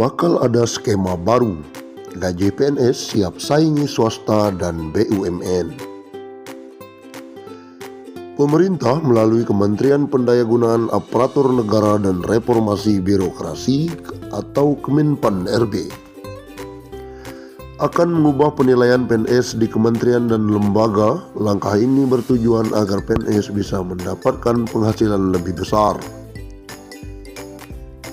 bakal ada skema baru. Gaji PNS siap saingi swasta dan BUMN. Pemerintah melalui Kementerian Pendayagunaan Aparatur Negara dan Reformasi Birokrasi atau Kemenpan-RB akan mengubah penilaian PNS di kementerian dan lembaga. Langkah ini bertujuan agar PNS bisa mendapatkan penghasilan lebih besar.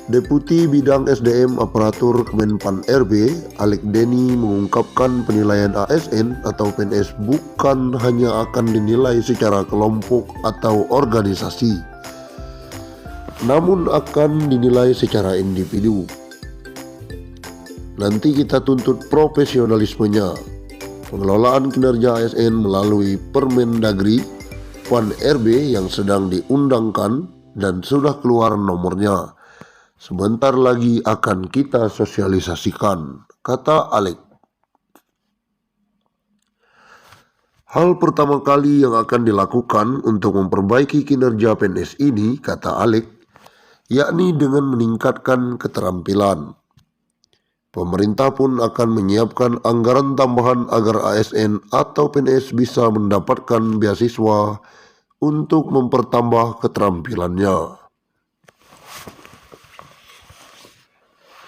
Deputi Bidang SDM Aparatur Kemenpan-RB, Alek Deni, mengungkapkan penilaian ASN atau PNS bukan hanya akan dinilai secara kelompok atau organisasi, namun akan dinilai secara individu. Nanti kita tuntut profesionalismenya. Pengelolaan kinerja ASN melalui Permendagri Pan-RB yang sedang diundangkan dan sudah keluar nomornya. Sebentar lagi akan kita sosialisasikan, kata Alek. Hal pertama kali yang akan dilakukan untuk memperbaiki kinerja PNS ini, kata Alek, yakni dengan meningkatkan keterampilan. Pemerintah pun akan menyiapkan anggaran tambahan agar ASN atau PNS bisa mendapatkan beasiswa untuk mempertambah keterampilannya.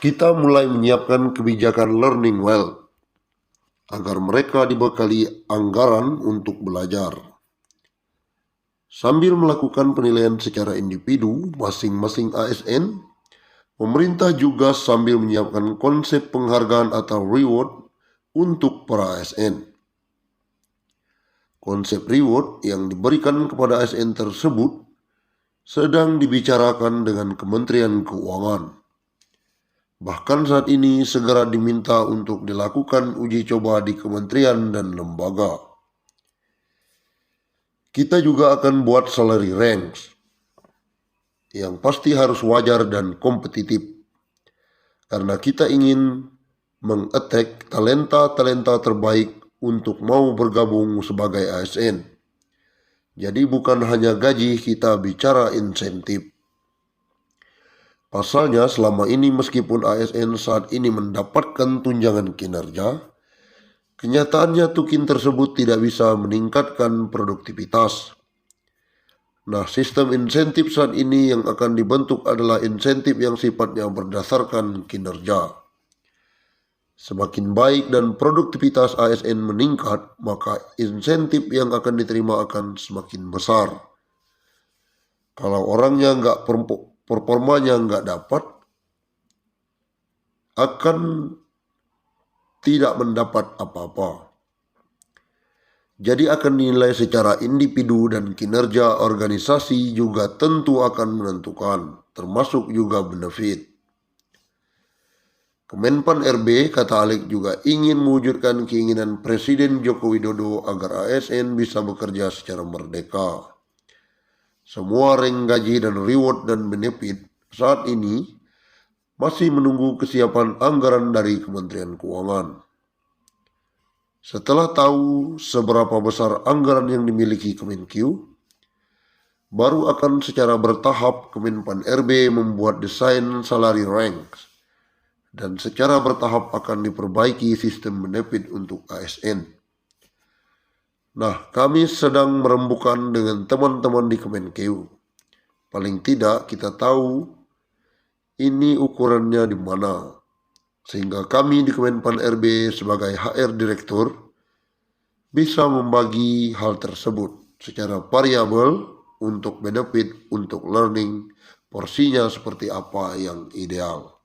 Kita mulai menyiapkan kebijakan learning well agar mereka dibekali anggaran untuk belajar. Sambil melakukan penilaian secara individu masing-masing ASN, pemerintah juga sambil menyiapkan konsep penghargaan atau reward untuk para ASN. Konsep reward yang diberikan kepada ASN tersebut sedang dibicarakan dengan Kementerian Keuangan. Bahkan saat ini segera diminta untuk dilakukan uji coba di kementerian dan lembaga. Kita juga akan buat salary ranks yang pasti harus wajar dan kompetitif, karena kita ingin meng-attract talenta-talenta terbaik untuk mau bergabung sebagai ASN. Jadi bukan hanya gaji, kita bicara insentif. Pasalnya selama ini meskipun ASN saat ini mendapatkan tunjangan kinerja, kenyataannya tukin tersebut tidak bisa meningkatkan produktivitas. Nah, sistem insentif saat ini yang akan dibentuk adalah insentif yang sifatnya berdasarkan kinerja. Semakin baik dan produktivitas ASN meningkat, maka insentif yang akan diterima akan semakin besar. Kalau orangnya performanya nggak dapat, akan tidak mendapat apa-apa. Jadi akan dinilai secara individu dan kinerja organisasi juga tentu akan menentukan, termasuk juga benefit. Kemenpan-RB, kata Alek, juga ingin mewujudkan keinginan Presiden Joko Widodo agar ASN bisa bekerja secara merdeka. Semua rank gaji dan reward dan benefit saat ini masih menunggu kesiapan anggaran dari Kementerian Keuangan. Setelah tahu seberapa besar anggaran yang dimiliki Kemenkeu, baru akan secara bertahap Kemenpan-RB membuat desain salary ranks dan secara bertahap akan diperbaiki sistem benefit untuk ASN. Nah, kami sedang merembukan dengan teman-teman di Kemenkeu. Paling tidak kita tahu ini ukurannya di mana, sehingga kami di Kemenpan-RB sebagai HR Direktur bisa membagi hal tersebut secara variabel untuk benefit, untuk learning, porsinya seperti apa yang ideal.